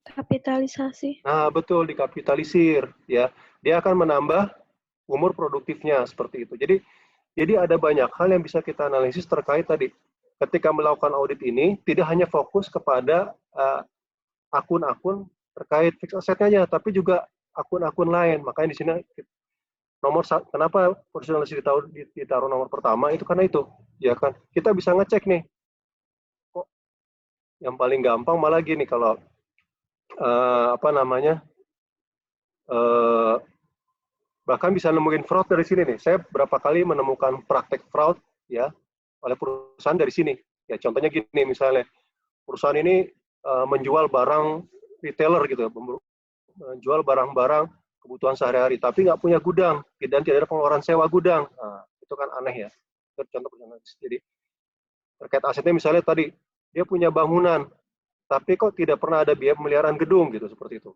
Kapitalisasi. Nah, betul, dikapitalisir ya. Dia akan menambah umur produktifnya seperti itu. Jadi ada banyak hal yang bisa kita analisis terkait tadi. Ketika melakukan audit ini tidak hanya fokus kepada akun-akun terkait fixed asset-nya, tapi juga akun-akun lain. Makanya di sini kenapa prosedur analisis ditaruh nomor pertama itu karena itu, ya kan. Kita bisa ngecek nih. Kok yang paling gampang malah gini, kalau bahkan bisa nemuin fraud dari sini nih. Saya berapa kali menemukan praktek fraud ya oleh perusahaan dari sini. Ya contohnya gini misalnya, perusahaan ini menjual barang retailer gitu, menjual barang-barang kebutuhan sehari-hari, tapi nggak punya gudang dan tidak ada pengeluaran sewa gudang. Nah, itu kan aneh ya. Itu contoh perusahaan. Jadi terkait asetnya misalnya tadi dia punya bangunan, tapi kok tidak pernah ada biaya pemeliharaan gedung gitu, seperti itu.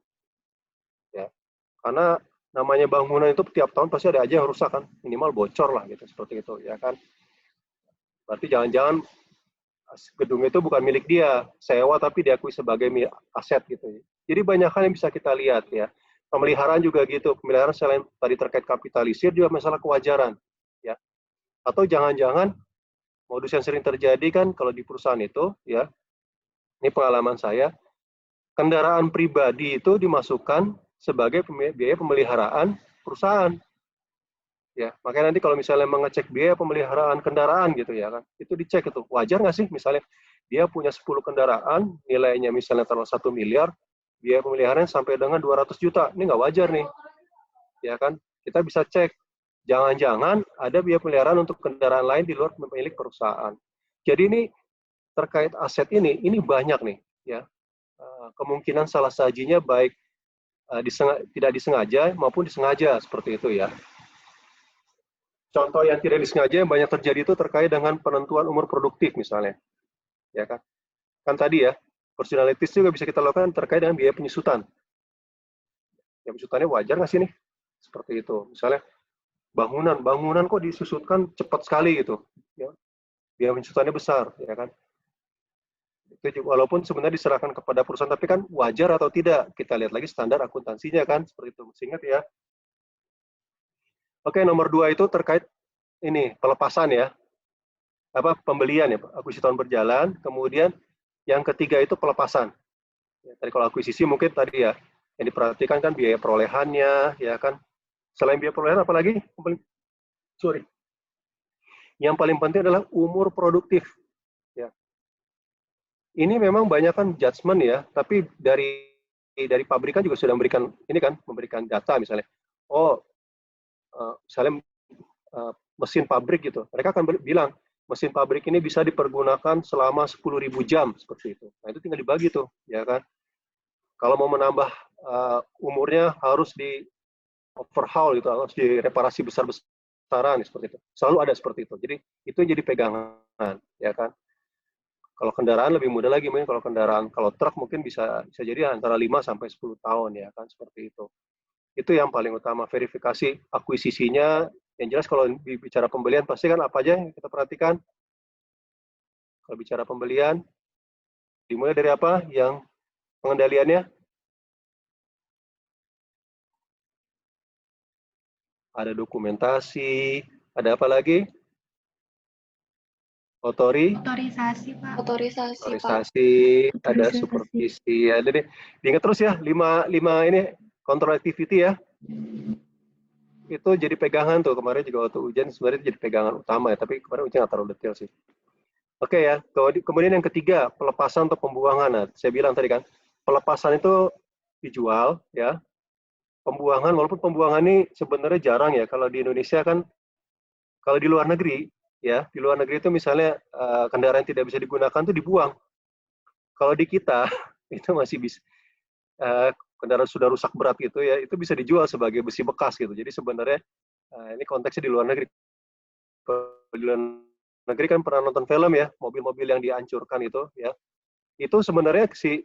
Ya, karena namanya bangunan itu tiap tahun pasti ada aja yang rusak kan, minimal bocor lah gitu, seperti itu ya kan. Berarti jangan-jangan gedung itu bukan milik dia, sewa tapi diakui sebagai aset gitu. Jadi banyak hal yang bisa kita lihat ya. Pemeliharaan juga gitu, pemeliharaan selain tadi terkait kapitalisir juga masalah kewajaran ya. Atau jangan-jangan modus yang sering terjadi kan kalau di perusahaan itu ya, ini pengalaman saya, kendaraan pribadi itu dimasukkan sebagai biaya pemeliharaan perusahaan. Ya, makanya nanti kalau misalnya mengecek biaya pemeliharaan kendaraan gitu ya kan, itu dicek itu wajar nggak sih, misalnya dia punya 10 kendaraan, nilainya misalnya taruh 1 miliar, biaya pemeliharaan sampai dengan 200 juta. Ini nggak wajar nih. Ya kan? Kita bisa cek. Jangan-jangan ada biaya pemeliharaan untuk kendaraan lain di luar pemilik perusahaan. Jadi ini terkait aset ini banyak nih. Ya. Kemungkinan salah sajinya baik tidak disengaja maupun disengaja seperti itu ya. Contoh yang tidak disengaja yang banyak terjadi itu terkait dengan penentuan umur produktif misalnya. Ya kan? Kan tadi ya, personalities juga bisa kita lakukan terkait dengan biaya penyusutan. Ya penyusutannya wajar nggak sih nih? Seperti itu. Misalnya bangunan kok disusutkan cepat sekali gitu. Ya. Biaya penyusutannya besar, ya kan? Itu walaupun sebenarnya diserahkan kepada perusahaan, tapi kan wajar atau tidak? Kita lihat lagi standar akuntansinya kan, seperti itu. Mesti ingat ya. Oke, nomor 2 itu terkait ini pelepasan ya, pembelian ya, akuisisi tahun berjalan. Kemudian yang ketiga itu pelepasan. Ya, tadi kalau akuisisi mungkin tadi ya, yang diperhatikan kan biaya perolehannya, ya kan. Selain biaya perolehan, apalagi? Yang paling penting adalah umur produktif. Ya. Ini memang banyak kan judgement ya, tapi dari pabrikan juga sudah memberikan data misalnya. Misalnya mesin pabrik gitu, mereka akan bilang mesin pabrik ini bisa dipergunakan selama 10.000 jam seperti itu. Nah itu tinggal dibagi tuh, ya kan. Kalau mau menambah umurnya harus di overhaul gitu, harus direparasi besar-besaran seperti itu. Selalu ada seperti itu. Jadi itu jadi pegangan, ya kan. Kalau kendaraan lebih mudah lagi, mungkin kalau truk mungkin bisa jadi antara 5 sampai 10 tahun ya kan seperti itu. Itu yang paling utama, verifikasi akuisisinya. Yang jelas kalau bicara pembelian pasti kan apa aja yang kita perhatikan. Kalau bicara pembelian, dimulai dari apa? Yang pengendaliannya ada dokumentasi, ada apa lagi? Otorisasi, Pak. Otorisasi, Pak. Ada supervisi. Ya, jadi diingat terus ya, 5 ini control activity ya. Itu jadi pegangan tuh, kemarin juga waktu ujian sebenarnya jadi pegangan utama ya, tapi kemarin ujian nggak terlalu detail sih. Oke ya, kemudian yang ketiga, pelepasan atau pembuangan. Nah, saya bilang tadi kan, pelepasan itu dijual ya. Pembuangan, walaupun pembuangan ini sebenarnya jarang ya, kalau di Indonesia kan, kalau di luar negeri, ya, di luar negeri itu misalnya kendaraan yang tidak bisa digunakan itu dibuang. Kalau di kita, itu masih bisa, kendaraan sudah rusak berat gitu ya, itu bisa dijual sebagai besi bekas gitu. Jadi sebenarnya ini konteksnya di luar negeri. Di luar negeri kan pernah nonton film ya, mobil-mobil yang dihancurkan itu ya. Itu sebenarnya si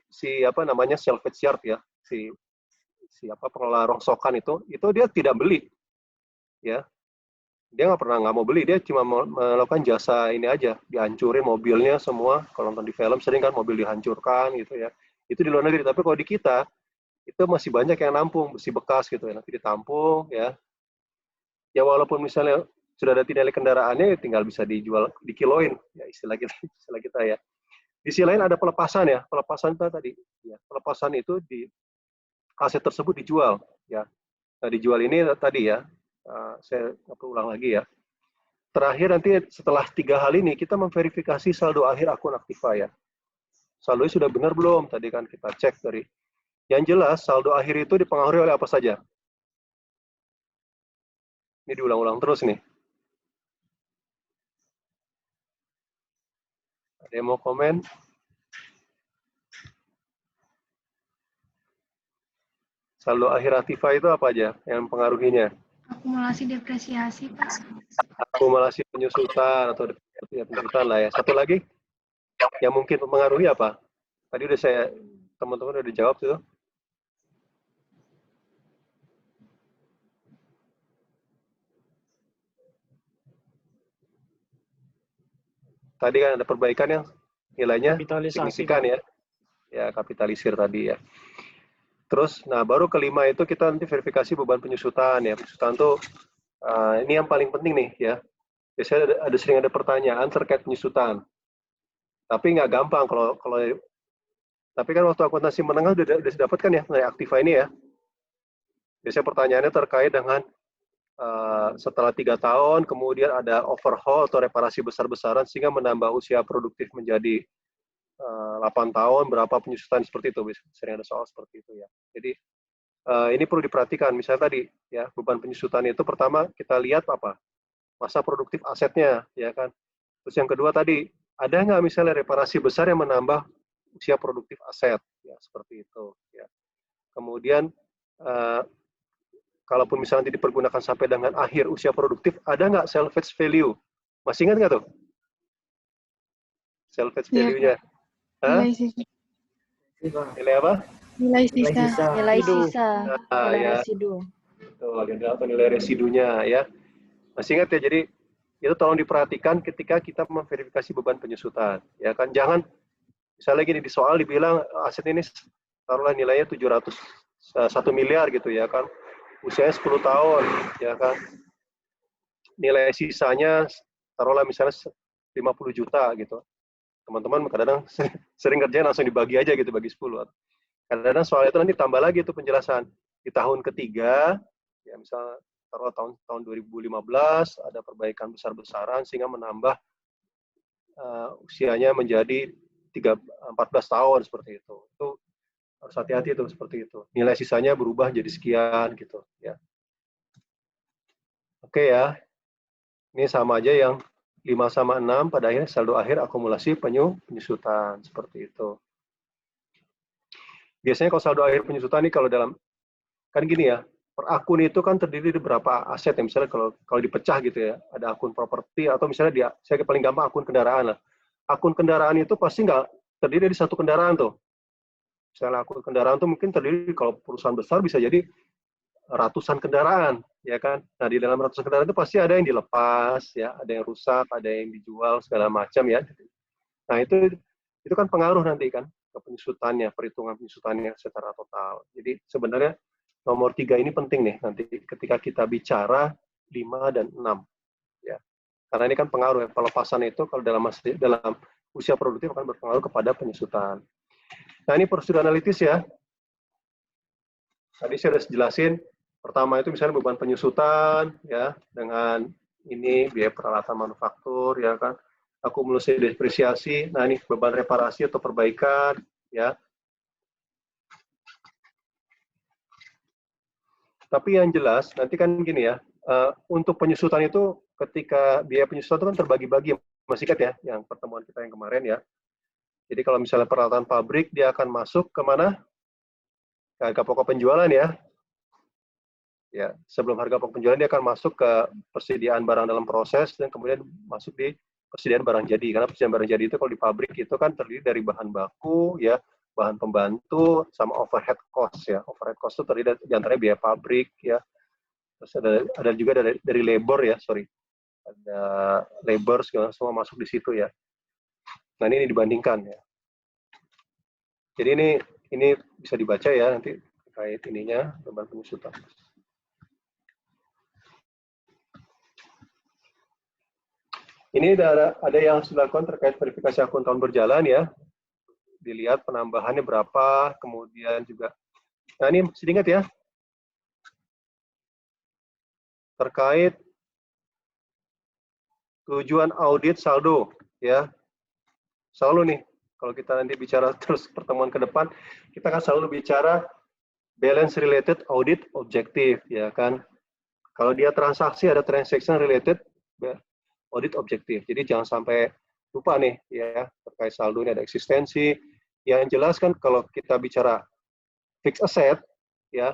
salvage yard ya, si pengelola rongsokan itu dia tidak beli. Ya. Dia nggak mau beli, dia cuma melakukan jasa ini aja, dihancurin mobilnya semua. Kalau nonton di film sering kan mobil dihancurkan gitu ya. Itu di luar negeri, tapi kalau di kita itu masih banyak yang nampung besi bekas gitu ya, nanti ditampung ya. Ya walaupun misalnya sudah ada nilai kendaraannya, tinggal bisa dijual, dikiloin ya istilah kita ya. Di sisi lain ada pelepasan ya, pelepasan itu tadi ya, pelepasan itu di aset tersebut dijual ya. Nah dijual ini tadi ya, saya perlu ulang lagi ya. Terakhir nanti setelah 3 hal ini kita memverifikasi saldo akhir akun Aktiva ya. Saldonya sudah benar belum? Tadi kan kita cek dari. Yang jelas saldo akhir itu dipengaruhi oleh apa saja? Ini diulang-ulang terus nih. Ada yang mau komen? Saldo akhir Aktiva itu apa aja yang mempengaruhinya? Akumulasi depresiasi, Pak. Akumulasi penyusutan atau penyusutan lah ya. Satu lagi yang mungkin mempengaruhi apa? Tadi udah teman-teman udah dijawab tuh. Tadi kan ada perbaikan yang nilainya signifikan ya. Ya, kapitalisir tadi ya. Terus, nah baru kelima itu kita nanti verifikasi beban penyusutan ya. Penyusutan tuh ini yang paling penting nih ya. Biasanya sering ada pertanyaan terkait penyusutan. Tapi nggak gampang kalau tapi kan waktu akuntansi menengah udah didapatkan ya dari Aktiva ini ya. Biasanya pertanyaannya terkait dengan setelah 3 tahun kemudian ada overhaul atau reparasi besar-besaran sehingga menambah usia produktif menjadi 8 tahun, berapa penyusutan seperti itu. Sering ada soal seperti itu ya. Jadi ini perlu diperhatikan. Misalnya tadi ya beban penyusutan itu pertama kita lihat apa masa produktif asetnya, ya kan. Terus yang kedua tadi ada nggak misalnya reparasi besar yang menambah usia produktif aset, ya seperti itu. Ya. Kemudian kalaupun misalnya nanti dipergunakan sampai dengan akhir usia produktif, ada nggak salvage value? Masih ingat nggak tuh? Salvage value-nya? Nilai sisa. Nilai apa? Nilai sisa. Nilai sisa, nilai Ya. residu. Betul, atau nilai residunya ya. Masih ingat ya, jadi itu tolong diperhatikan ketika kita memverifikasi beban penyusutan. Ya kan, jangan misalnya gini di soal dibilang aset ini taruhlah nilainya 1 miliar gitu ya kan. Usianya 10 tahun ya kan. Nilai sisanya taruhlah misalnya 50 juta gitu. Teman-teman kadang-kadang sering kerjaan langsung dibagi aja gitu, bagi 10. Kadang-kadang soal itu nanti tambah lagi itu penjelasan. Di tahun ketiga, ya misalnya taruh tahun 2015 ada perbaikan besar-besaran sehingga menambah usianya menjadi 14 tahun seperti itu. Itu harus hati-hati itu seperti itu. Nilai sisanya berubah jadi sekian gitu ya. Oke ya. Ini sama aja yang 5/6 pada akhirnya saldo akhir akumulasi penyusutan seperti itu. Biasanya kalau saldo akhir penyusutan ini kalau dalam kan gini ya, per akun itu kan terdiri dari beberapa aset ya, misalnya kalau dipecah gitu ya, ada akun properti atau misalnya saya paling gampang akun kendaraan lah. Akun kendaraan itu pasti nggak terdiri dari satu kendaraan tuh. Misalnya akun kendaraan tuh mungkin terdiri kalau perusahaan besar bisa jadi ratusan kendaraan, ya kan? Nah di dalam ratusan kendaraan itu pasti ada yang dilepas, ya, ada yang rusak, ada yang dijual segala macam ya. Nah itu kan pengaruh nanti kan ke penyusutannya, perhitungan penyusutannya secara total. Jadi sebenarnya nomor 3 ini penting nih nanti ketika kita bicara 5 dan 6. Ya. Karena ini kan pengaruh ya, pelepasan itu kalau dalam usia produktif akan berpengaruh kepada penyusutan. Nah ini prosedur analitis ya. Tadi saya sudah jelasin, pertama itu misalnya beban penyusutan ya dengan ini biaya peralatan manufaktur ya kan, akumulasi depresiasi. Nah ini beban reparasi atau perbaikan ya. Tapi yang jelas nanti kan gini ya, untuk penyusutan itu ketika biaya penyusutan itu kan terbagi-bagi, masih ingat ya yang pertemuan kita yang kemarin ya. Jadi kalau misalnya peralatan pabrik dia akan masuk ke mana? Ke harga pokok penjualan ya. Ya, sebelum harga pokok penjualan dia akan masuk ke persediaan barang dalam proses dan kemudian masuk di persediaan barang jadi. Karena persediaan barang jadi itu kalau di pabrik itu kan terdiri dari bahan baku ya, bahan pembantu sama overhead cost ya. Overhead cost itu terdiri di antaranya biaya pabrik ya. Terus ada juga dari labor ya, sorry. Ada labor segala semua masuk di situ ya. Nah, ini dibandingkan ya. Jadi ini bisa dibaca ya nanti terkait ininya beban penyusutan. Ini ada yang sudah dilakukan terkait verifikasi akun tahun berjalan ya. Dilihat penambahannya berapa, kemudian juga. Nah ini masih diingat ya. Terkait tujuan audit saldo ya. Selalu nih, kalau kita nanti bicara terus pertemuan ke depan, kita akan selalu bicara balance related audit objektif ya kan. Kalau dia transaksi ada transaction related audit objektif. Jadi jangan sampai lupa nih ya terkait saldo ini ada eksistensi. Yang jelas kan kalau kita bicara fixed asset ya,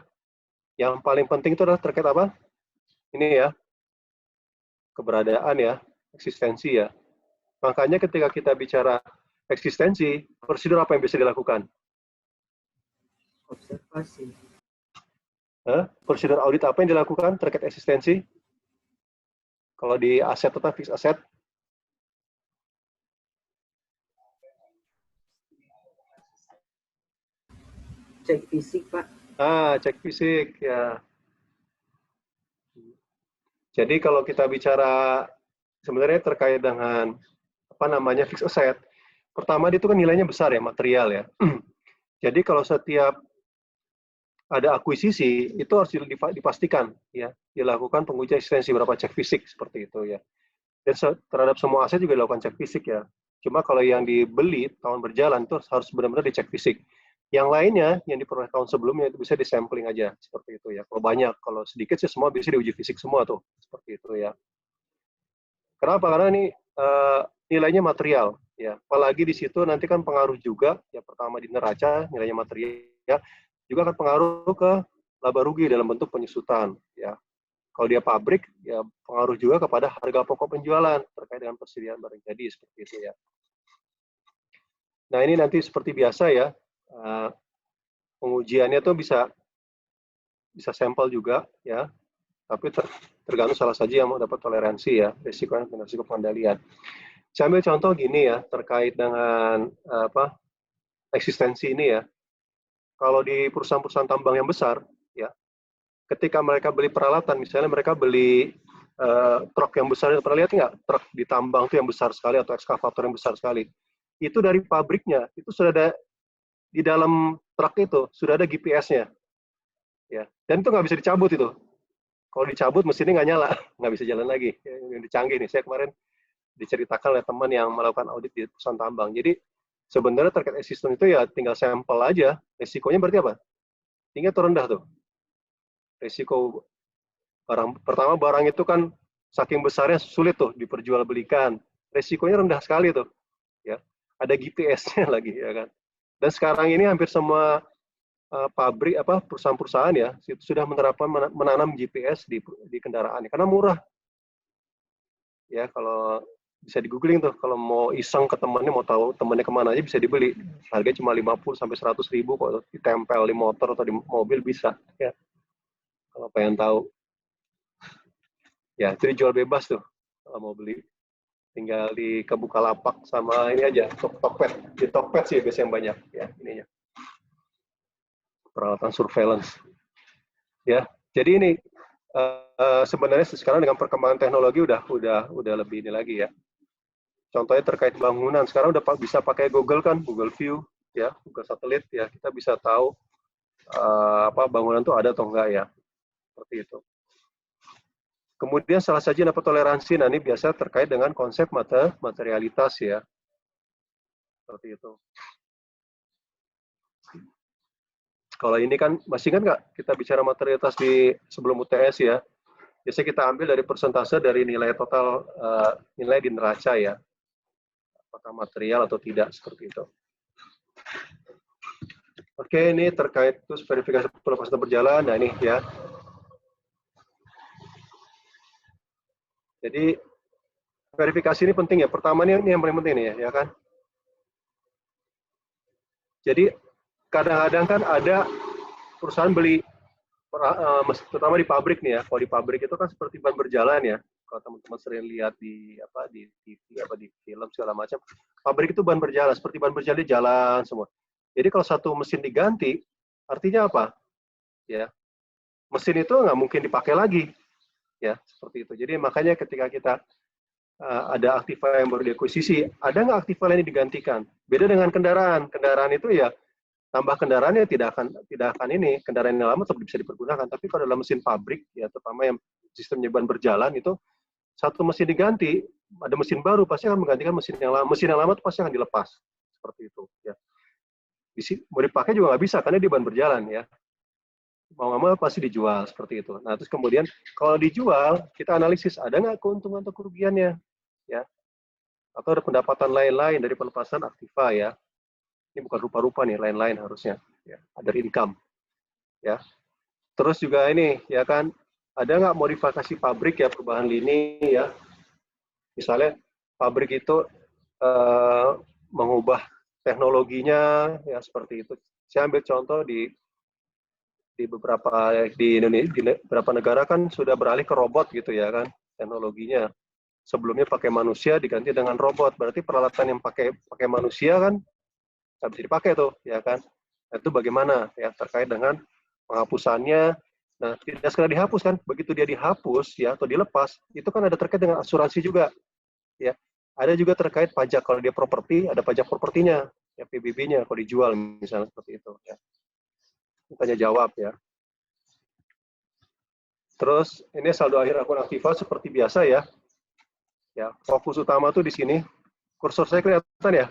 yang paling penting itu adalah terkait apa? Ini ya keberadaan ya, eksistensi ya. Makanya ketika kita bicara eksistensi, prosedur apa yang bisa dilakukan? Observasi. Prosedur audit apa yang dilakukan terkait eksistensi? Kalau di aset atau fixed asset? Cek fisik, Pak. Cek fisik ya. Jadi kalau kita bicara sebenarnya terkait dengan apa namanya fixed asset, pertama itu kan nilainya besar ya, material ya. Jadi kalau setiap ada akuisisi itu harus dipastikan ya, dilakukan pengujian eksistensi berapa cek fisik seperti itu ya. Dan terhadap semua aset juga dilakukan cek fisik ya. Cuma kalau yang dibeli tahun berjalan itu harus benar-benar dicek fisik. Yang lainnya yang diperoleh tahun sebelumnya itu bisa disampling aja seperti itu ya. Kalau banyak, kalau sedikit sih semua bisa diuji fisik semua tuh seperti itu ya. Kenapa? Karena ini nilainya material ya. Apalagi di situ nanti kan pengaruh juga ya, pertama di neraca nilainya material, juga akan pengaruh ke laba rugi dalam bentuk penyusutan ya. Kalau dia pabrik, ya pengaruh juga kepada harga pokok penjualan terkait dengan persediaan barang jadi seperti itu ya. Nah ini nanti seperti biasa ya, pengujiannya tuh bisa sampel juga ya, tapi tergantung salah saja yang mau dapat toleransi ya, risiko dan risiko pengendalian. Saya ambil contoh gini ya, terkait dengan eksistensi ini ya. Kalau di perusahaan-perusahaan tambang yang besar, ya, ketika mereka beli peralatan, misalnya mereka beli truk yang besar, pernah lihat nggak? Truk di tambang itu yang besar sekali, atau ekskavator yang besar sekali. Itu dari pabriknya, itu sudah ada, di dalam truk itu, sudah ada GPS-nya. Ya. Dan itu nggak bisa dicabut itu. Kalau dicabut, mesinnya nggak nyala, nggak bisa jalan lagi. Yang canggih nih, saya kemarin diceritakan oleh teman yang melakukan audit di perusahaan tambang. Jadi, sebenarnya terkait sistem itu ya tinggal sampel aja. Risikonya berarti apa? Tinggi atau rendah tuh? Risiko pertama barang itu kan saking besarnya sulit tuh diperjualbelikan. Risikonya rendah sekali tuh. Ya. Ada GPS-nya lagi ya kan. Dan sekarang ini hampir semua pabrik perusahaan-perusahaan ya sudah menerapkan menanam GPS di kendaraannya karena murah. Ya, kalau bisa di googling tuh, kalau mau iseng ke temannya, mau tahu temannya kemana aja bisa dibeli. Harganya cuma 50 sampai 100 ribu kok, ditempel di motor atau di mobil bisa. Ya, kalau pengen tahu. Ya, itu dijual bebas tuh kalau mau beli. Tinggal di Bukalapak sama ini aja, Tokped. Di Tokped sih biasanya yang banyak ya ininya. Peralatan surveillance. Ya, jadi ini sebenarnya sekarang dengan perkembangan teknologi udah lebih ini lagi ya. Contohnya terkait bangunan, sekarang udah bisa pakai Google kan, Google View, ya, Google Satelit, ya, kita bisa tahu bangunan itu ada atau enggak ya, seperti itu. Kemudian salah satu dapat toleransi, nah ini biasa terkait dengan konsep materialitas ya, seperti itu. Kalau ini kan, masih kan nggak kita bicara materialitas di sebelum UTS ya, biasanya kita ambil dari persentase dari nilai total, nilai di neraca ya, apakah material atau tidak, seperti itu. Oke, ini terkait terus verifikasi pelepasan berjalan. Nah ini ya. Jadi verifikasi ini penting ya. Pertama ini yang paling penting nih ya kan. Jadi kadang-kadang kan ada perusahaan beli, terutama di pabrik nih ya. Kalau di pabrik itu kan seperti ban berjalan ya. Kalau teman-teman sering lihat di TV di film segala macam, pabrik itu ban berjalan, seperti ban berjalan jalan semua. Jadi kalau satu mesin diganti, artinya apa? Ya, mesin itu nggak mungkin dipakai lagi, ya seperti itu. Jadi makanya ketika kita ada aktiva yang baru diakuisisi, ada nggak aktiva lain yang digantikan? Beda dengan kendaraan. Kendaraan itu ya tambah kendaraannya tidak akan ini, kendaraan yang lama tetap bisa dipergunakan. Tapi kalau dalam mesin pabrik, ya terutama yang sistemnya ban berjalan itu, satu mesin diganti, ada mesin baru pasti akan menggantikan mesin yang lama. Mesin yang lama itu pasti akan dilepas, seperti itu. Ya. Mau dipakai juga nggak bisa karena dia ban berjalan ya. Mau nggak mau pasti dijual seperti itu. Nah terus kemudian kalau dijual kita analisis ada nggak keuntungan atau kerugiannya, ya. Atau ada pendapatan lain-lain dari pelepasan aktiva ya. Ini bukan rupa-rupa nih, lain-lain harusnya. Ya. Ada income, ya. Terus juga ini ya kan ada nggak modifikasi pabrik ya, perubahan lini ya. Misalnya pabrik itu mengubah teknologinya ya seperti itu. Saya ambil contoh di Indonesia, di beberapa negara kan sudah beralih ke robot gitu ya kan teknologinya. Sebelumnya pakai manusia diganti dengan robot. Berarti peralatan yang pakai manusia kan nggak bisa dipakai tuh ya kan. Nah, itu bagaimana ya terkait dengan penghapusannya. Nah, tidak sekadar dihapus kan, begitu dia dihapus ya atau dilepas, itu kan ada terkait dengan asuransi juga. Ya. Ada juga terkait pajak, kalau dia properti, ada pajak propertinya, ya PBB-nya kalau dijual misalnya seperti itu ya. Tanya jawab ya. Terus ini saldo akhir akun aktiva seperti biasa ya. Ya, fokus utama tuh di sini Kursor saya kelihatan ya?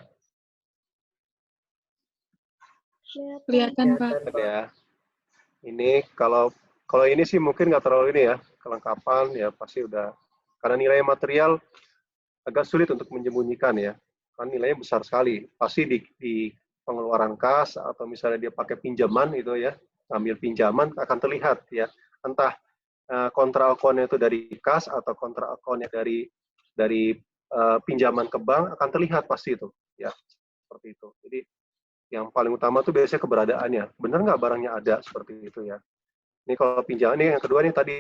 Kelihatan, Pak. Ya. Ini kalau ini sih mungkin nggak terlalu ini ya, kelengkapan ya pasti udah. Karena nilai material agak sulit untuk menyembunyikan ya. Kan nilainya besar sekali. Pasti di pengeluaran kas atau misalnya dia pakai pinjaman itu ya, ambil pinjaman akan terlihat ya. Entah kontra akunnya itu dari kas atau kontra akunnya dari pinjaman ke bank akan terlihat pasti itu ya, seperti itu. Jadi yang paling utama tuh biasanya keberadaannya. Benar nggak barangnya ada seperti itu ya. Ini kalau pinjaman, ini yang kedua nih tadi